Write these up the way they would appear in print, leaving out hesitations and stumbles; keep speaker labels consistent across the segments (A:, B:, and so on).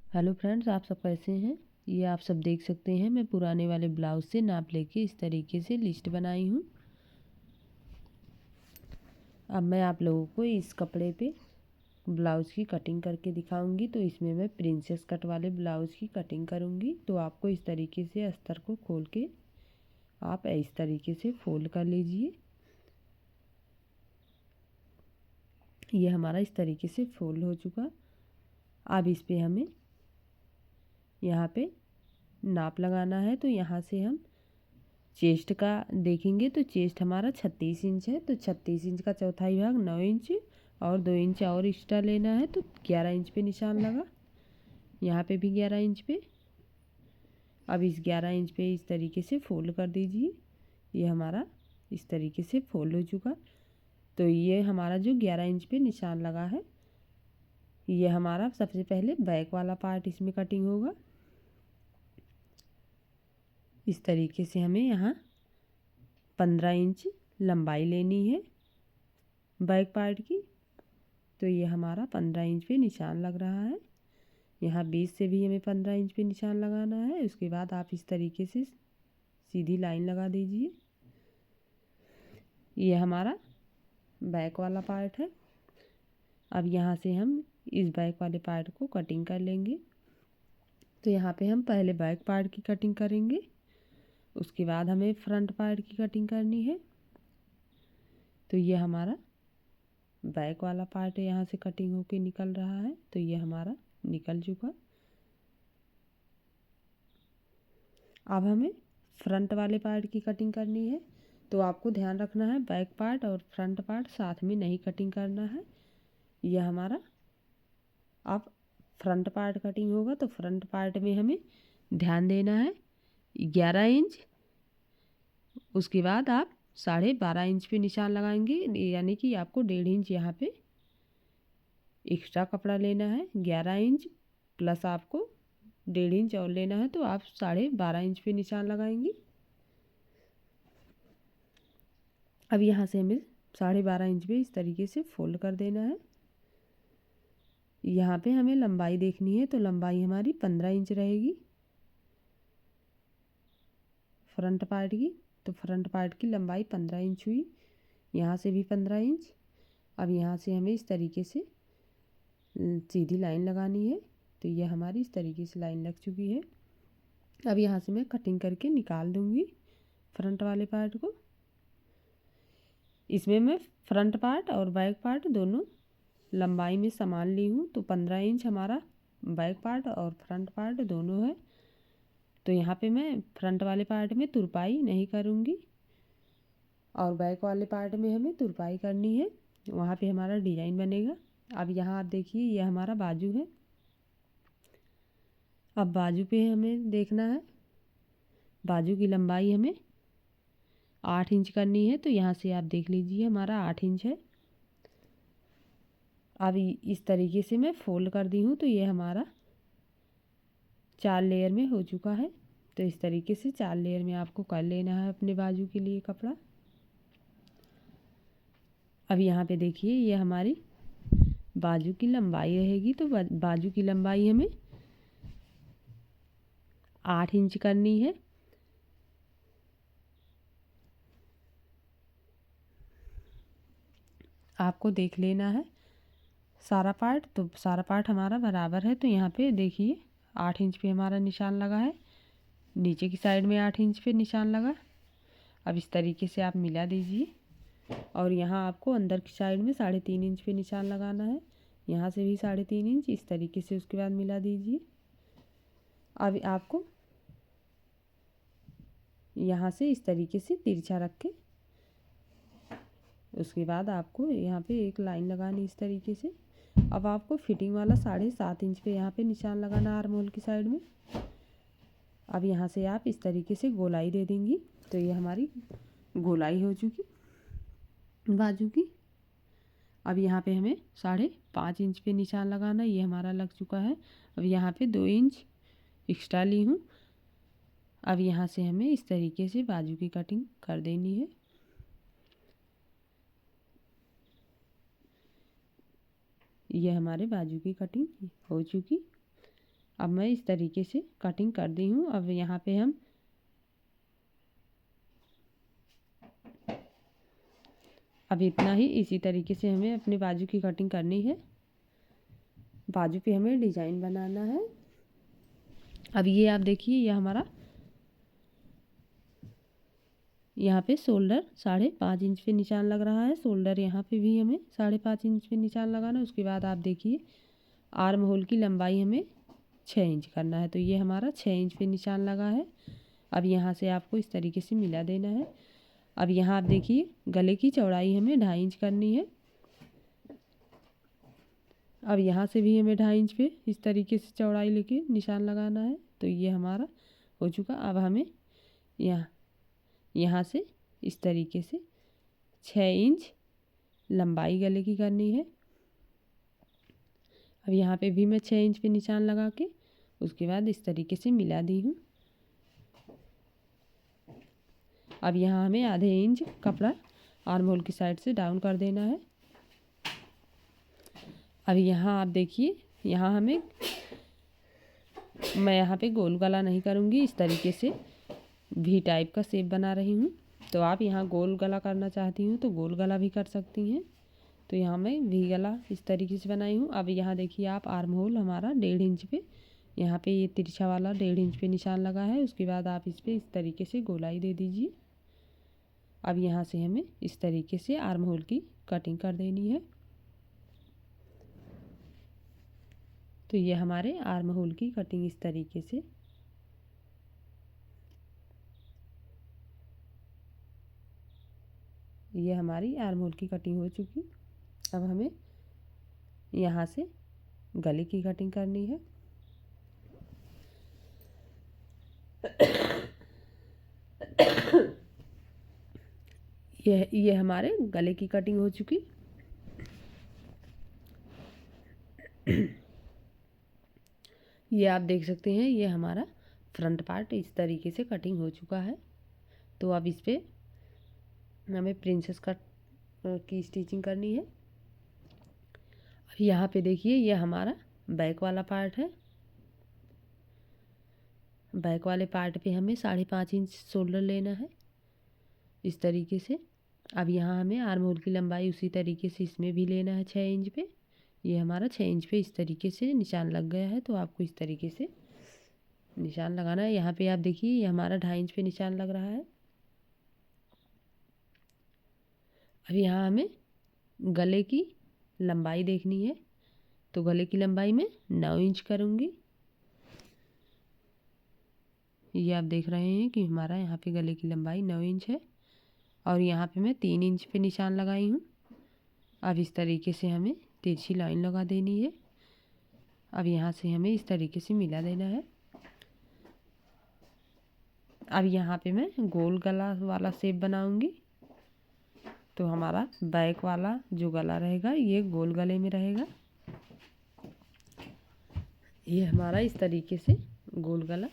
A: Hello friends, आप सब कैसे हैं। ये आप सब देख सकते हैं मैं पुराने वाले ब्लाउज से नाप लेके इस तरीके से लिस्ट बनाई हूँ। अब मैं आप लोगों को इस कपड़े पे ब्लाउज़ की कटिंग करके दिखाऊंगी। तो इसमें मैं प्रिंसेस कट वाले ब्लाउज़ की कटिंग करूंगी। तो आपको इस तरीके से अस्तर को खोल के आप इस तरीके से फोल्ड कर लीजिए। ये हमारा इस तरीके से फोल्ड हो चुका। अब इस पे हमें यहाँ पे नाप लगाना है। तो यहाँ से हम चेस्ट का देखेंगे तो चेस्ट हमारा 36 इंच है। तो 36 इंच का चौथाई भाग 9 इंच और 2 इंच और एक्स्ट्रा लेना है। तो 11 इंच पे निशान लगा। यहाँ पे भी 11 इंच पे। अब इस 11 इंच पे इस तरीके से फोल्ड कर दीजिए। ये हमारा इस तरीके से फोल्ड हो चुका। तो ये हमारा जो 11 इंच पे निशान लगा है, ये हमारा सबसे पहले बैक वाला पार्ट इसमें कटिंग होगा। इस तरीके से हमें यहाँ 15 इंच लंबाई लेनी है बैक पार्ट की। तो ये हमारा 15 इंच पे निशान लग रहा है। यहाँ 20 से भी हमें 15 इंच पे निशान लगाना है। उसके बाद आप इस तरीके से सीधी लाइन लगा दीजिए। ये हमारा बैक वाला पार्ट है। अब यहाँ से हम इस बैक वाले पार्ट को कटिंग कर लेंगे। तो यहाँ पे हम पहले बैक पार्ट की कटिंग करेंगे, उसके बाद हमें फ्रंट पार्ट की कटिंग करनी है। तो ये हमारा बैक वाला पार्ट यहाँ से कटिंग होके निकल रहा है। तो ये हमारा निकल चुका। अब हमें फ्रंट वाले पार्ट की कटिंग करनी है। तो आपको ध्यान रखना है बैक पार्ट और फ्रंट पार्ट साथ में नहीं कटिंग करना है। यह हमारा अब फ्रंट पार्ट कटिंग होगा। तो फ्रंट पार्ट में हमें ध्यान देना है 11 इंच। उसके बाद आप 12.5 इंच पे निशान लगाएंगे, यानी कि आपको 1.5 इंच यहाँ पे एक्स्ट्रा कपड़ा लेना है। 11 इंच प्लस आपको 1.5 इंच और लेना है। तो आप 12.5 इंच पे निशान लगाएंगी। अब यहाँ से हमें 12.5 इंच पे इस तरीके से फोल्ड कर देना है। यहाँ पे हमें लंबाई देखनी है। तो लंबाई हमारी 15 इंच रहेगी फ्रंट पार्ट की। तो फ्रंट पार्ट की लंबाई 15 इंच हुई। यहाँ से भी 15 इंच। अब यहाँ से हमें इस तरीके से सीधी लाइन लगानी है। तो ये हमारी इस तरीके से लाइन लग चुकी है। अब यहाँ से मैं कटिंग करके निकाल दूँगी फ्रंट वाले पार्ट को। इसमें मैं फ्रंट पार्ट और बैक पार्ट दोनों लंबाई में समान ली हूँ। तो 15 इंच हमारा बैक पार्ट और फ्रंट पार्ट दोनों है। तो यहाँ पे मैं फ्रंट वाले पार्ट में तुरपाई नहीं करूँगी और बैक वाले पार्ट में हमें तुरपाई करनी है। वहाँ पे हमारा डिज़ाइन बनेगा। अब यहाँ आप देखिए, ये हमारा बाजू है। अब बाजू पे हमें देखना है, बाजू की लंबाई हमें 8 इंच करनी है। तो यहाँ से आप देख लीजिए हमारा 8 इंच है। अब इस तरीके से मैं फोल्ड कर दी हूँ। तो ये हमारा 4 लेयर में हो चुका है। तो इस तरीके से 4 लेयर में आपको कर लेना है अपने बाजू के लिए कपड़ा। अब यहाँ पे देखिए, ये हमारी बाजू की लंबाई रहेगी। तो बाजू की लंबाई हमें 8 इंच करनी है। आपको देख लेना है सारा पार्ट। तो सारा पार्ट हमारा बराबर है। तो यहाँ पे देखिए 8 इंच पे हमारा निशान लगा है। नीचे की साइड में 8 इंच पे निशान लगा। अब इस तरीके से आप मिला दीजिए। और यहाँ आपको अंदर की साइड में 3.5 इंच पे निशान लगाना है। यहाँ से भी 3.5 इंच इस तरीके से उसके बाद मिला दीजिए। अब आपको यहाँ से इस तरीके से तिरछा रख के उसके बाद आपको यहाँ पे एक लाइन लगानी इस तरीके से। अब आपको फिटिंग वाला 7.5 इंच पे यहाँ पे निशान लगाना आर्म होल की साइड में। अब यहाँ से आप इस तरीके से गोलाई दे देंगी। तो ये हमारी गोलाई हो चुकी बाजू की। अब यहाँ पे हमें 5.5 इंच पे निशान लगाना, ये हमारा लग चुका है। अब यहाँ पे 2 इंच एक्स्ट्रा ली हूँ। अब यहाँ से हमें इस तरीके से बाजू की कटिंग कर देनी है। ये हमारे बाजू की कटिंग हो चुकी। अब मैं इस तरीके से कटिंग कर दी हूँ। अब यहाँ पे हम अब इतना ही, इसी तरीके से हमें अपने बाजू की कटिंग करनी है। बाजू पे हमें डिज़ाइन बनाना है। अब ये आप देखिए, ये हमारा यहाँ पे शोल्डर 5.5 इंच पे निशान लग रहा है। शोल्डर यहाँ पे भी हमें 5.5 इंच पे निशान लगाना है। उसके बाद आप देखिए, आर्म होल की लंबाई हमें 6 इंच करना है। तो ये हमारा 6 इंच पे निशान लगा है। अब यहाँ से आपको इस तरीके से मिला देना है। अब यहाँ आप देखिए, गले की चौड़ाई हमें 2.5 इंच करनी है। अब यहाँ से भी हमें 2.5 इंच पे इस तरीके से चौड़ाई लेके निशान लगाना है। तो ये हमारा हो चुका। अब हमें यहाँ से इस तरीके से 6 इंच लंबाई गले की करनी है। अब यहाँ पे भी मैं 6 इंच पे निशान लगा के उसके बाद इस तरीके से मिला दी हूँ। अब यहाँ हमें आधे इंच कपड़ा आर्म होल की साइड से डाउन कर देना है। अब यहाँ आप देखिए, यहाँ मैं यहाँ पे गोल गला नहीं करूँगी, इस तरीके से वी टाइप का शेप बना रही हूँ। तो आप यहाँ गोल गला करना चाहती हूँ तो गोल गला भी कर सकती हैं। तो यहाँ मैं वी गला इस तरीके से बनाई हूँ। अब यहाँ देखिए आप, आर्म होल हमारा 1.5 इंच पे, यहाँ पे ये तिरछा वाला 1.5 इंच पे निशान लगा है। उसके बाद आप इस पर इस तरीके से गोलाई दे दीजिए। अब यहाँ से हमें इस तरीके से आर्म होल की कटिंग कर देनी है। तो ये हमारे आर्म होल की कटिंग इस तरीके से। ये हमारी आर्म होल की कटिंग हो चुकी। अब हमें यहाँ से गले की कटिंग करनी है। ये हमारे गले की कटिंग हो चुकी। ये आप देख सकते हैं, ये हमारा फ्रंट पार्ट इस तरीके से कटिंग हो चुका है। तो अब इस पर हमें प्रिंसेस कट की स्टिचिंग करनी है। अब यहाँ पे देखिए, ये हमारा बैक वाला पार्ट है। बैक वाले पार्ट पे हमें 5.5 इंच शोल्डर लेना है इस तरीके से। अब यहाँ हमें आर्म होल की लंबाई उसी तरीके से इसमें भी लेना है 6 इंच पे। ये हमारा 6 इंच पे इस तरीके से निशान लग गया है। तो आपको इस तरीके से निशान लगाना है। यहाँ पे आप देखिए, ये हमारा 2.5 इंच पे निशान लग रहा है। अब यहाँ हमें गले की लंबाई देखनी है। तो गले की लंबाई में 9 इंच करूँगी। ये आप देख रहे हैं कि हमारा यहाँ पे गले की लंबाई 9 इंच है। और यहाँ पे मैं 3 इंच पे निशान लगाई हूँ। अब इस तरीके से हमें तिरछी लाइन लगा देनी है। अब यहाँ से हमें इस तरीके से मिला देना है। अब यहाँ पे मैं गोल गला वाला शेप बनाऊंगी। तो हमारा बैक वाला जो गला रहेगा ये गोल गले में रहेगा। ये हमारा इस तरीके से गोल गला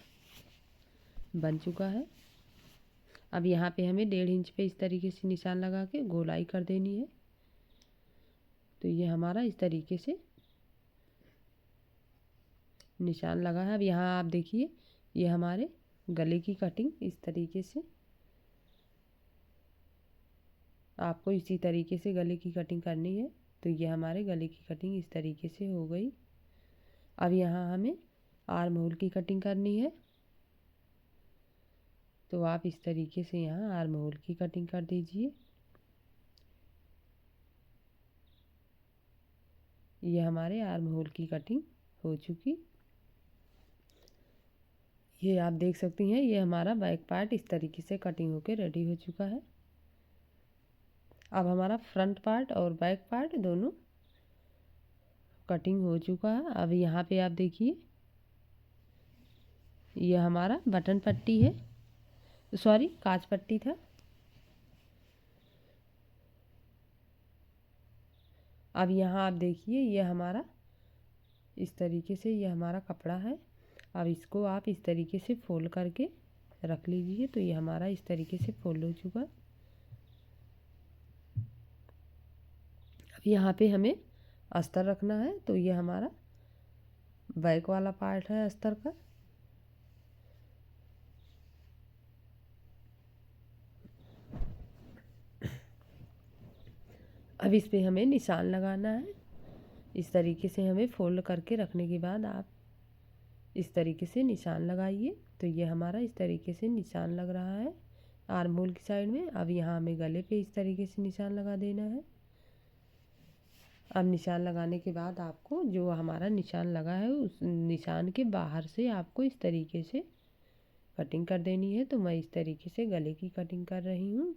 A: बन चुका है। अब यहाँ पे हमें 1.5 इंच पे इस तरीके से निशान लगा के गोलाई कर देनी है। तो ये हमारा इस तरीके से निशान लगा है। अब यहाँ आप देखिए, ये हमारे गले की कटिंग इस तरीके से, आपको इसी तरीके से गले की कटिंग करनी है। तो ये हमारे गले की कटिंग इस तरीके से हो गई। अब यहाँ हमें आर्म होल की कटिंग करनी है। तो आप इस तरीके से यहाँ आर्म होल की कटिंग कर दीजिए। ये हमारे आर्म होल की कटिंग हो चुकी। ये आप देख सकती हैं, ये हमारा बैक पार्ट इस तरीके से कटिंग होके रेडी हो चुका है। अब हमारा फ्रंट पार्ट और बैक पार्ट दोनों कटिंग हो चुका है। अब यहाँ पे आप देखिए, ये हमारा बटन पट्टी है, सॉरी काज पट्टी था। अब यहाँ आप देखिए, ये हमारा इस तरीके से ये हमारा कपड़ा है। अब इसको आप इस तरीके से फोल्ड करके रख लीजिए। तो ये हमारा इस तरीके से फोल्ड हो चुका। अब यहाँ पे हमें अस्तर रखना है। तो ये हमारा बैक वाला पार्ट है अस्तर का। अब इस पे हमें निशान लगाना है। इस तरीके से हमें फोल्ड करके रखने के बाद आप इस तरीके से निशान लगाइए। तो ये हमारा इस तरीके से निशान लग रहा है आर्म होल की साइड में। अब यहाँ हमें गले पे इस तरीके से निशान लगा देना है। अब निशान लगाने के बाद आपको जो हमारा निशान लगा है उस निशान के बाहर से आपको इस तरीके से कटिंग कर देनी है। तो मैं इस तरीके से गले की कटिंग कर रही हूँ।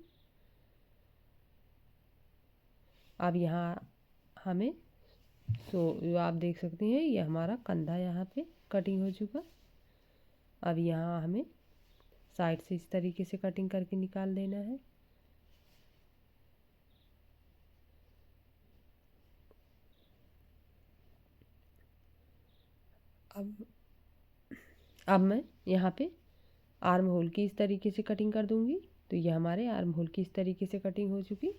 A: अब यहाँ हमें आप देख सकते हैं ये हमारा कंधा यहाँ पे कटिंग हो चुका। अब यहाँ हमें साइड से इस तरीके से कटिंग करके निकाल देना है। अब मैं यहाँ पे आर्म होल की इस तरीके से कटिंग कर दूंगी। तो ये हमारे आर्म होल की इस तरीके से कटिंग हो चुकी।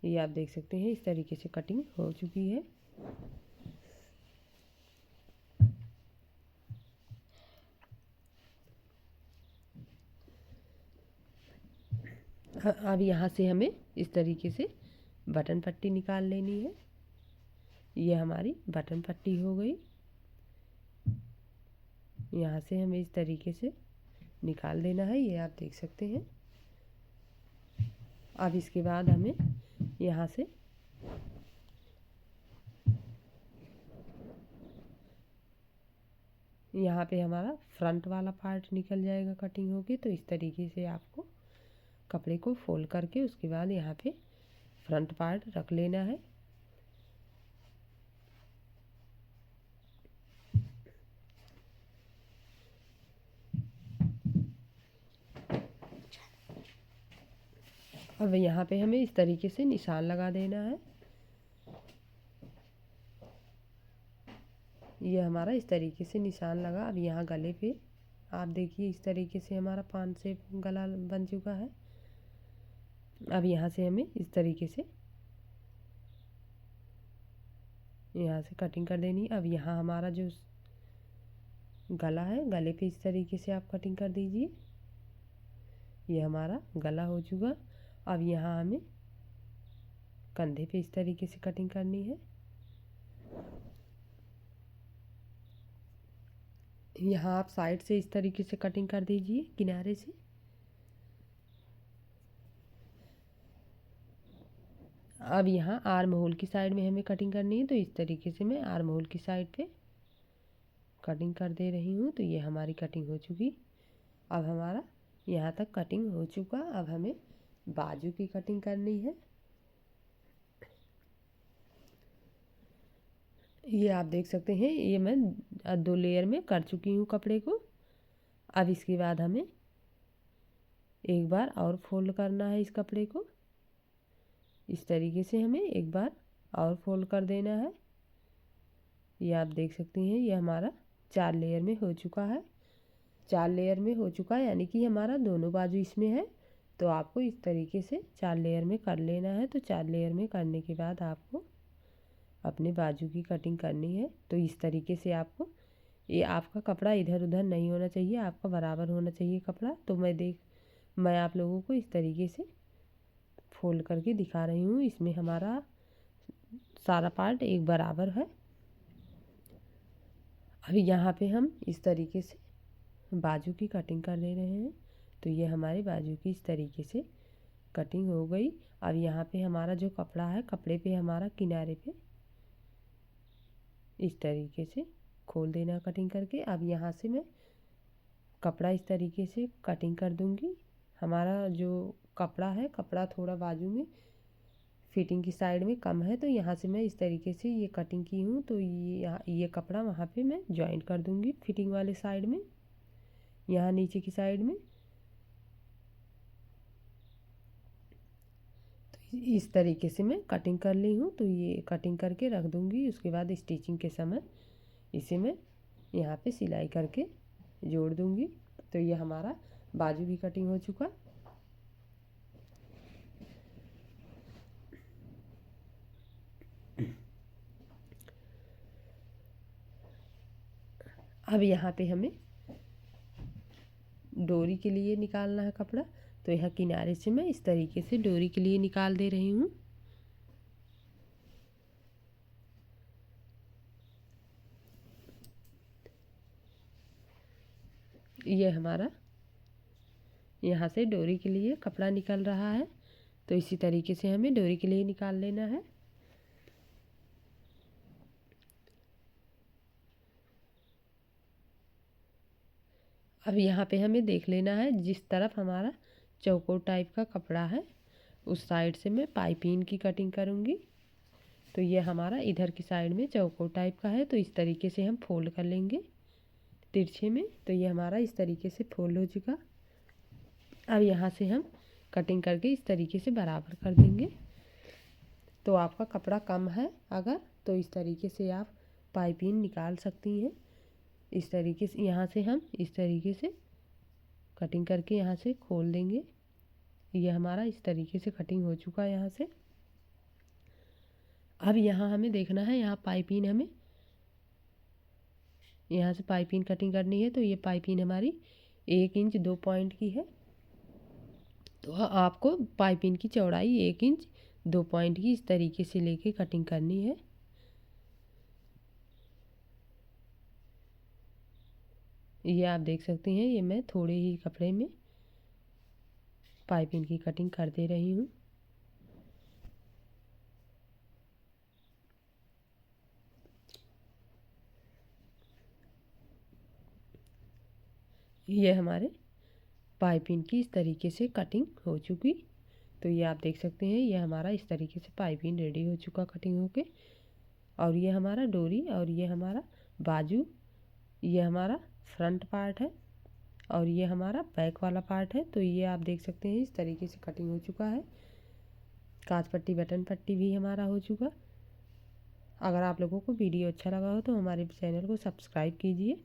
A: ये आप देख सकते हैं इस तरीके से कटिंग हो चुकी है। अब यहाँ से हमें इस तरीके से बटन पट्टी निकाल लेनी है। ये हमारी बटन पट्टी हो गई। यहाँ से हमें इस तरीके से निकाल देना है। ये आप देख सकते हैं। अब इसके बाद हमें यहाँ से यहाँ पे हमारा फ्रंट वाला पार्ट निकल जाएगा कटिंग होके। तो इस तरीके से आपको कपड़े को फोल्ड करके उसके बाद यहाँ पे फ्रंट पार्ट रख लेना है। अब यहाँ पे हमें इस तरीके से निशान लगा देना है। ये हमारा इस तरीके से निशान लगा। अब यहाँ गले पे आप देखिए इस तरीके से हमारा 5 से गला बन चुका है। अब यहाँ से हमें इस तरीके से यहाँ से कटिंग कर देनी है। अब यहाँ हमारा जो गला है गले पे इस तरीके से आप कटिंग कर दीजिए। ये हमारा गला हो चुका। अब यहाँ हमें कंधे पे इस तरीके से कटिंग करनी है। यहाँ आप साइड से इस तरीके से कटिंग कर दीजिए किनारे से। अब यहाँ आर्म होल की साइड में हमें कटिंग करनी है। तो इस तरीके से मैं आर्म होल की साइड पे कटिंग कर दे रही हूँ। तो ये हमारी कटिंग हो चुकी। अब हमारा यहाँ तक कटिंग हो चुका। अब हमें बाजू की कटिंग करनी है। ये आप देख सकते हैं ये मैं 2 लेयर में कर चुकी हूँ कपड़े को। अब इसके बाद हमें एक बार और फोल्ड करना है इस कपड़े को। इस तरीके से हमें एक बार और फोल्ड कर देना है। ये आप देख सकते हैं ये हमारा 4 लेयर में हो चुका है। 4 लेयर में हो चुका है यानी कि हमारा दोनों बाजू इसमें है। तो आपको इस तरीके से 4 लेयर में कर लेना है। तो 4 लेयर में करने के बाद आपको अपने बाजू की कटिंग करनी है। तो इस तरीके से आपको ये आपका कपड़ा इधर उधर नहीं होना चाहिए, आपका बराबर होना चाहिए कपड़ा। तो मैं आप लोगों को इस तरीके से फोल्ड करके दिखा रही हूँ। इसमें हमारा सारा पार्ट एक बराबर है। अभी यहाँ पे हम इस तरीके से बाजू की कटिंग कर ले रहे हैं। तो ये हमारे बाजू की इस तरीके से कटिंग हो गई। अब यहाँ पे हमारा जो कपड़ा है कपड़े पे हमारा किनारे पे इस तरीके से खोल देना कटिंग करके। अब यहाँ से मैं कपड़ा इस तरीके से कटिंग कर दूँगी। हमारा जो कपड़ा है कपड़ा थोड़ा बाजू में फिटिंग की साइड में कम है। तो यहाँ से मैं इस तरीके से ये कटिंग की हूँ। तो ये कपड़ा वहाँ पे मैं जॉइंट कर दूँगी फिटिंग वाले साइड में, यहाँ नीचे की साइड में। तो इस तरीके से मैं कटिंग कर ली हूँ। तो ये कटिंग करके रख दूँगी। उसके बाद स्टिचिंग के समय इसे मैं यहाँ पे सिलाई करके जोड़ दूँगी। तो ये हमारा बाजू भी कटिंग हो चुका। अब यहाँ पे हमें डोरी के लिए निकालना है कपड़ा, तो यहाँ किनारे से मैं इस तरीके से डोरी के लिए निकाल दे रही हूँ। ये हमारा यहाँ से डोरी के लिए कपड़ा निकल रहा है, तो इसी तरीके से हमें डोरी के लिए निकाल लेना है। अब यहाँ पे हमें देख लेना है, जिस तरफ हमारा चौकोर टाइप का कपड़ा है उस साइड से मैं पाइपिंग की कटिंग करूँगी। तो ये हमारा इधर की साइड में चौकोर टाइप का है, तो इस तरीके से हम फोल्ड कर लेंगे तिरछे में। तो ये हमारा इस तरीके से फोल्ड हो चुका। अब यहाँ से हम कटिंग करके इस तरीके से बराबर कर देंगे। तो आपका कपड़ा कम है अगर, तो इस तरीके से आप पाइपिंग निकाल सकती हैं। इस तरीके से यहाँ से हम इस तरीके से कटिंग करके यहाँ से खोल देंगे। ये हमारा इस तरीके से कटिंग हो चुका है यहाँ से। अब यहाँ हमें देखना है, यहाँ पाइपिंग हमें यहाँ से पाइपिंग कटिंग करनी है। तो ये पाइपिंग हमारी 1 इंच 2 पॉइंट की है, तो आपको पाइपिंग की चौड़ाई 1 इंच 2 पॉइंट की इस तरीके से लेके कटिंग करनी है। ये आप देख सकते हैं, ये मैं थोड़े ही कपड़े में पाइपिंग की कटिंग कर दे रही हूँ। ये हमारे पाइपिंग की इस तरीके से कटिंग हो चुकी। तो ये आप देख सकते हैं, ये हमारा इस तरीके से पाइपिंग रेडी हो चुका कटिंग होके। और ये हमारा डोरी और ये हमारा बाजू, ये हमारा फ्रंट पार्ट है और ये हमारा बैक वाला पार्ट है। तो ये आप देख सकते हैं, इस तरीके से कटिंग हो चुका है। काज पट्टी बटन पट्टी भी हमारा हो चुका। अगर आप लोगों को वीडियो अच्छा लगा हो तो हमारे चैनल को सब्सक्राइब कीजिए।